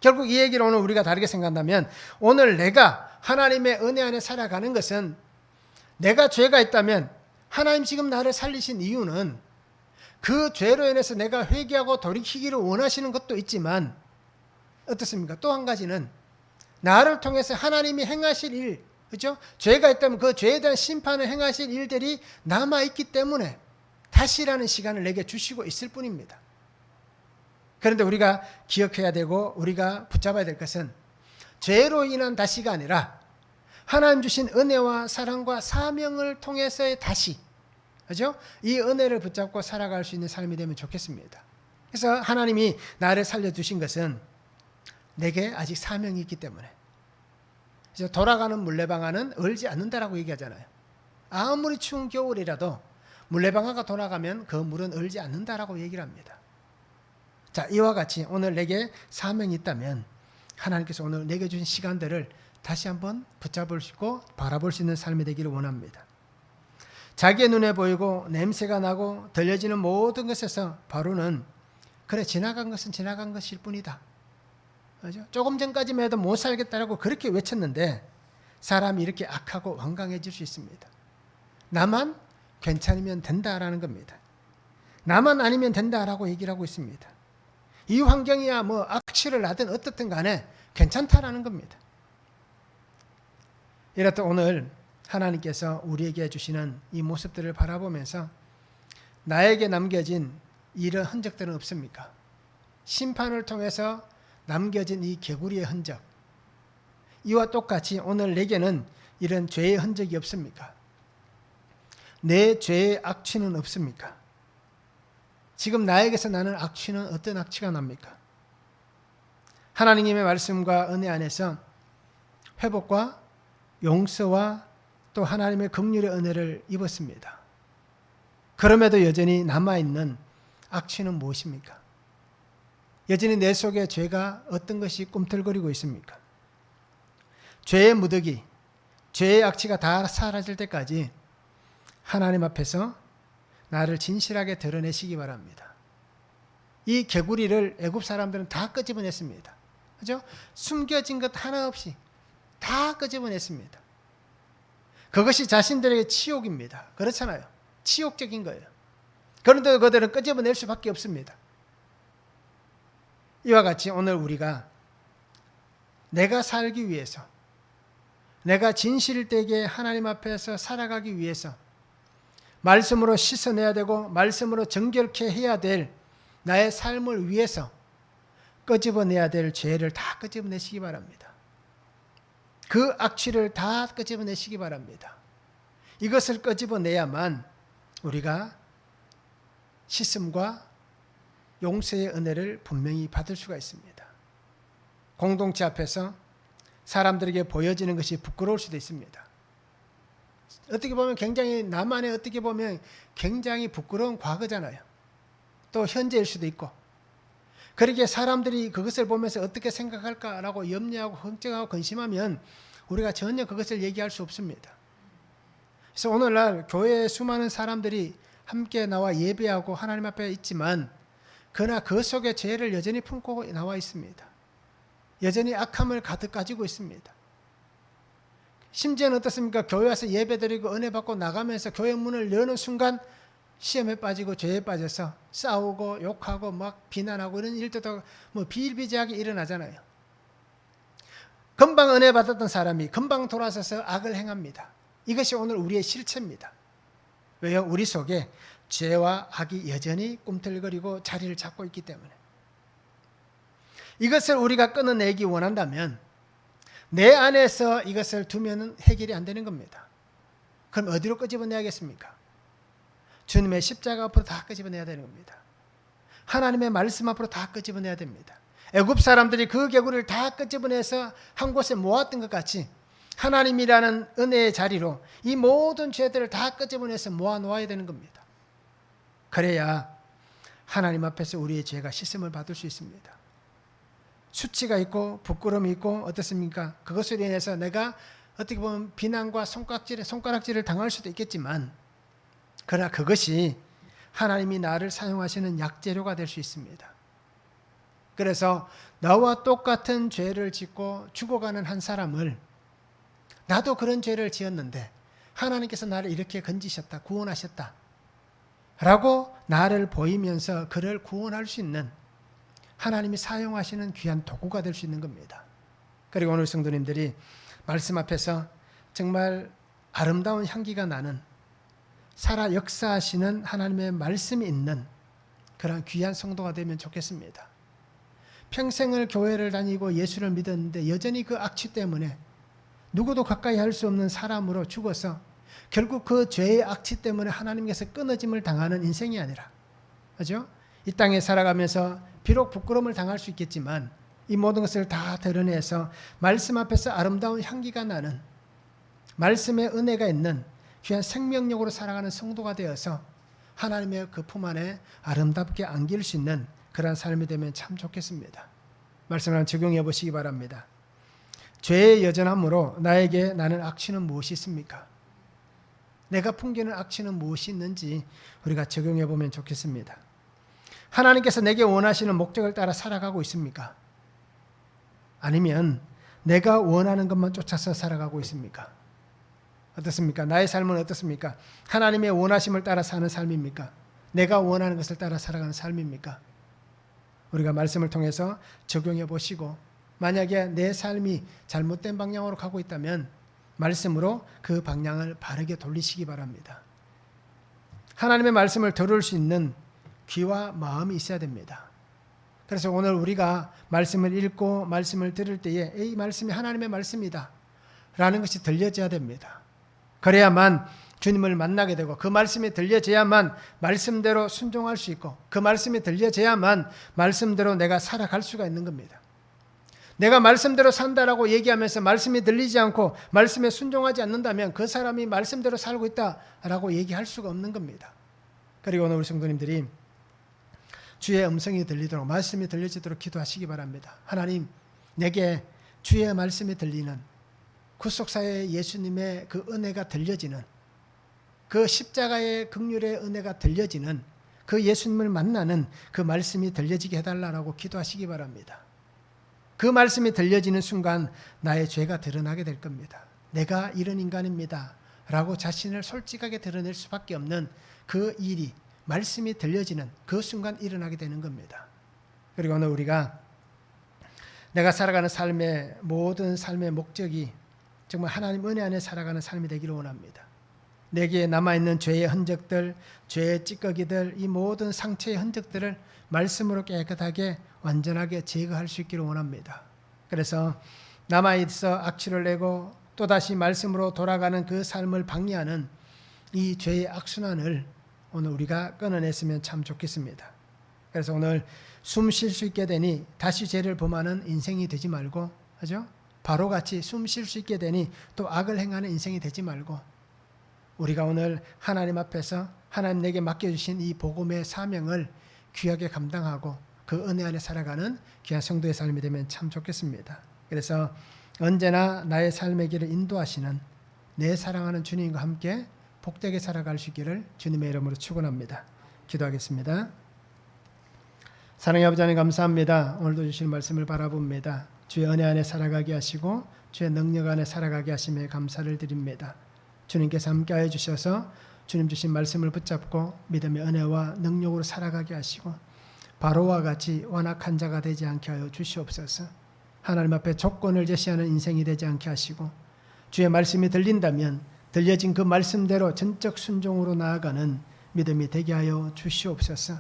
S1: 결국 이 얘기를 오늘 우리가 다르게 생각한다면 오늘 내가 하나님의 은혜 안에 살아가는 것은 내가 죄가 있다면 하나님 지금 나를 살리신 이유는 그 죄로 인해서 내가 회개하고 돌이키기를 원하시는 것도 있지만 어떻습니까? 또 한 가지는 나를 통해서 하나님이 행하실 일, 그렇죠? 죄가 있다면 그 죄에 대한 심판을 행하실 일들이 남아있기 때문에 다시라는 시간을 내게 주시고 있을 뿐입니다. 그런데 우리가 기억해야 되고 우리가 붙잡아야 될 것은 죄로 인한 다시가 아니라 하나님 주신 은혜와 사랑과 사명을 통해서의 다시, 그렇죠? 이 은혜를 붙잡고 살아갈 수 있는 삶이 되면 좋겠습니다. 그래서 하나님이 나를 살려주신 것은 내게 아직 사명이 있기 때문에. 그래서 돌아가는 물레방아는 얼지 않는다라고 얘기하잖아요. 아무리 추운 겨울이라도 물레방아가 돌아가면 그 물은 얼지 않는다라고 얘기를 합니다. 자, 이와 같이 오늘 내게 사명이 있다면 하나님께서 오늘 내게 주신 시간들을 다시 한번 붙잡을 수 있고 바라볼 수 있는 삶이 되기를 원합니다. 자기의 눈에 보이고 냄새가 나고 들려지는 모든 것에서 바로는 그래, 지나간 것은 지나간 것일 뿐이다. 그렇죠? 조금 전까지만 해도 못 살겠다라고 그렇게 외쳤는데 사람이 이렇게 악하고 완강해질 수 있습니다. 나만 괜찮으면 된다라는 겁니다. 나만 아니면 된다라고 얘기를 하고 있습니다. 이 환경이야 뭐 악취를 나든 어떻든 간에 괜찮다라는 겁니다. 이렇듯 오늘 하나님께서 우리에게 주시는 이 모습들을 바라보면서 나에게 남겨진 이런 흔적들은 없습니까? 심판을 통해서 남겨진 이 개구리의 흔적, 이와 똑같이 오늘 내게는 이런 죄의 흔적이 없습니까? 내 죄의 악취는 없습니까? 지금 나에게서 나는 악취는 어떤 악취가 납니까? 하나님의 말씀과 은혜 안에서 회복과 용서와 또 하나님의 긍휼의 은혜를 입었습니다. 그럼에도 여전히 남아있는 악취는 무엇입니까? 여전히 내 속에 죄가 어떤 것이 꿈틀거리고 있습니까? 죄의 무더기, 죄의 악취가 다 사라질 때까지 하나님 앞에서 나를 진실하게 드러내시기 바랍니다. 이 개구리를 애굽 사람들은 다 끄집어냈습니다. 그죠? 숨겨진 것 하나 없이 다 끄집어냈습니다. 그것이 자신들에게 치욕입니다. 그렇잖아요. 치욕적인 거예요. 그런데 그들은 끄집어낼 수밖에 없습니다. 이와 같이 오늘 우리가 내가 살기 위해서, 내가 진실되게 하나님 앞에서 살아가기 위해서 말씀으로 씻어내야 되고 말씀으로 정결케 해야 될 나의 삶을 위해서 끄집어내야 될 죄를 다 끄집어내시기 바랍니다. 그 악취를 다 끄집어내시기 바랍니다. 이것을 끄집어내야만 우리가 씻음과 용서의 은혜를 분명히 받을 수가 있습니다. 공동체 앞에서 사람들에게 보여지는 것이 부끄러울 수도 있습니다. 어떻게 보면 굉장히 나만의 어떻게 보면 굉장히 부끄러운 과거잖아요. 또 현재일 수도 있고. 그러기에 사람들이 그것을 보면서 어떻게 생각할까라고 염려하고 걱정하고 근심하면 우리가 전혀 그것을 얘기할 수 없습니다. 그래서 오늘날 교회에 수많은 사람들이 함께 나와 예배하고 하나님 앞에 있지만 그러나 그 속에 죄를 여전히 품고 나와 있습니다. 여전히 악함을 가득 가지고 있습니다. 심지어는 어떻습니까? 교회 와서 예배드리고 은혜 받고 나가면서 교회 문을 여는 순간 시험에 빠지고 죄에 빠져서 싸우고 욕하고 막 비난하고 이런 일들도 뭐 비일비재하게 일어나잖아요. 금방 은혜 받았던 사람이 금방 돌아서서 악을 행합니다. 이것이 오늘 우리의 실체입니다. 왜요? 우리 속에 죄와 악이 여전히 꿈틀거리고 자리를 잡고 있기 때문에. 이것을 우리가 끊어내기 원한다면 내 안에서 이것을 두면 해결이 안 되는 겁니다. 그럼 어디로 끄집어내야겠습니까? 주님의 십자가 앞으로 다 끄집어내야 되는 겁니다. 하나님의 말씀 앞으로 다 끄집어내야 됩니다. 애굽 사람들이 그 개구리를 다 끄집어내서 한 곳에 모았던 것 같이 하나님이라는 은혜의 자리로 이 모든 죄들을 다 끄집어내서 모아놓아야 되는 겁니다. 그래야 하나님 앞에서 우리의 죄가 씻음을 받을 수 있습니다. 수치가 있고 부끄러움이 있고 어떻습니까? 그것으로 인해서 내가 어떻게 보면 비난과 손가락질을 당할 수도 있겠지만 그러나 그것이 하나님이 나를 사용하시는 약재료가 될 수 있습니다. 그래서 나와 똑같은 죄를 짓고 죽어가는 한 사람을 나도 그런 죄를 지었는데 하나님께서 나를 이렇게 건지셨다, 구원하셨다 라고 나를 보이면서 그를 구원할 수 있는 하나님이 사용하시는 귀한 도구가 될 수 있는 겁니다. 그리고 오늘 성도님들이 말씀 앞에서 정말 아름다운 향기가 나는 살아 역사하시는 하나님의 말씀이 있는 그런 귀한 성도가 되면 좋겠습니다. 평생을 교회를 다니고 예수를 믿었는데 여전히 그 악취 때문에 누구도 가까이 할 수 없는 사람으로 죽어서 결국 그 죄의 악취 때문에 하나님께서 끊어짐을 당하는 인생이 아니라, 그죠? 이 땅에 살아가면서 비록 부끄러움을 당할 수 있겠지만 이 모든 것을 다 드러내서 말씀 앞에서 아름다운 향기가 나는 말씀의 은혜가 있는 귀한 생명력으로 살아가는 성도가 되어서 하나님의 그 품 안에 아름답게 안길 수 있는 그런 삶이 되면 참 좋겠습니다. 말씀을 적용해 보시기 바랍니다. 죄의 여전함으로 나는 악취는 무엇이 있습니까? 내가 풍기는 악취는 무엇이 있는지 우리가 적용해 보면 좋겠습니다. 하나님께서 내게 원하시는 목적을 따라 살아가고 있습니까? 아니면 내가 원하는 것만 쫓아서 살아가고 있습니까? 어떻습니까? 나의 삶은 어떻습니까? 하나님의 원하심을 따라 사는 삶입니까? 내가 원하는 것을 따라 살아가는 삶입니까? 우리가 말씀을 통해서 적용해 보시고 만약에 내 삶이 잘못된 방향으로 가고 있다면 말씀으로 그 방향을 바르게 돌리시기 바랍니다. 하나님의 말씀을 들을 수 있는 귀와 마음이 있어야 됩니다. 그래서 오늘 우리가 말씀을 읽고 말씀을 들을 때에 이 말씀이 하나님의 말씀이다 라는 것이 들려져야 됩니다. 그래야만 주님을 만나게 되고 그 말씀이 들려져야만 말씀대로 순종할 수 있고 그 말씀이 들려져야만 말씀대로 내가 살아갈 수가 있는 겁니다. 내가 말씀대로 산다라고 얘기하면서 말씀이 들리지 않고 말씀에 순종하지 않는다면 그 사람이 말씀대로 살고 있다라고 얘기할 수가 없는 겁니다. 그리고 오늘 우리 성도님들이 주의 음성이 들리도록 말씀이 들려지도록 기도하시기 바랍니다. 하나님, 내게 주의 말씀이 들리는 구속사의 예수님의 그 은혜가 들려지는 그 십자가의 긍휼의 은혜가 들려지는 그 예수님을 만나는 그 말씀이 들려지게 해달라고 기도하시기 바랍니다. 그 말씀이 들려지는 순간 나의 죄가 드러나게 될 겁니다. 내가 이런 인간입니다 라고 자신을 솔직하게 드러낼 수밖에 없는 그 일이 말씀이 들려지는 그 순간 일어나게 되는 겁니다. 그리고 오늘 우리가 내가 살아가는 삶의 모든 삶의 목적이 정말 하나님 은혜 안에 살아가는 삶이 되기를 원합니다. 내게 남아있는 죄의 흔적들, 죄의 찌꺼기들, 이 모든 상처의 흔적들을 말씀으로 깨끗하게 완전하게 제거할 수 있기를 원합니다. 그래서 남아있어 악취를 내고 또다시 말씀으로 돌아가는 그 삶을 방해하는 이 죄의 악순환을 오늘 우리가 끊어냈으면 참 좋겠습니다. 그래서 오늘 숨 쉴 수 있게 되니 다시 죄를 범하는 인생이 되지 말고, 그죠? 바로같이 숨 쉴 수 있게 되니 또 악을 행하는 인생이 되지 말고, 우리가 오늘 하나님 앞에서 하나님 내게 맡겨주신 이 복음의 사명을 귀하게 감당하고 그 은혜 안에 살아가는 귀한 성도의 삶이 되면 참 좋겠습니다. 그래서 언제나 나의 삶의 길을 인도하시는 내 사랑하는 주님과 함께 복되게 살아갈 수 있기를 주님의 이름으로 축원합니다. 기도하겠습니다. 사랑의 아버지 하나님 감사합니다. 오늘도 주신 말씀을 바라봅니다. 주의 은혜 안에 살아가게 하시고 주의 능력 안에 살아가게 하심에 감사를 드립니다. 주님께서 함께하여 주셔서 주님 주신 말씀을 붙잡고 믿음의 은혜와 능력으로 살아가게 하시고 바로와 같이 완악한 자가 되지 않게 하여 주시옵소서. 하나님 앞에 조건을 제시하는 인생이 되지 않게 하시고 주의 말씀이 들린다면 들려진 그 말씀대로 전적 순종으로 나아가는 믿음이 되게 하여 주시옵소서.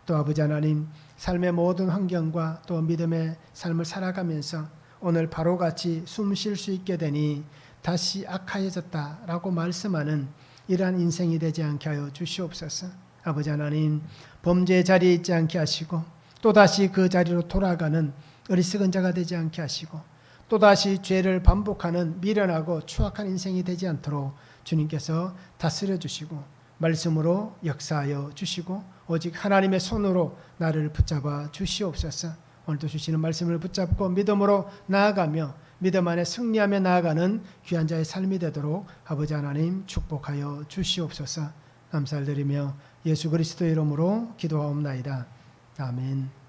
S1: 또 아버지 하나님, 삶의 모든 환경과 또 믿음의 삶을 살아가면서 오늘 바로같이 숨 쉴 수 있게 되니 다시 악하여졌다라고 말씀하는 이러한 인생이 되지 않게 하여 주시옵소서. 아버지 하나님, 범죄의 자리에 있지 않게 하시고 또다시 그 자리로 돌아가는 어리석은 자가 되지 않게 하시고 또다시 죄를 반복하는 미련하고 추악한 인생이 되지 않도록 주님께서 다스려 주시고 말씀으로 역사하여 주시고 오직 하나님의 손으로 나를 붙잡아 주시옵소서. 오늘도 주시는 말씀을 붙잡고 믿음으로 나아가며 믿음 안에 승리하며 나아가는 귀한 자의 삶이 되도록 아버지 하나님 축복하여 주시옵소서. 감사를 드리며 예수 그리스도의 이름으로 기도하옵나이다. 아멘.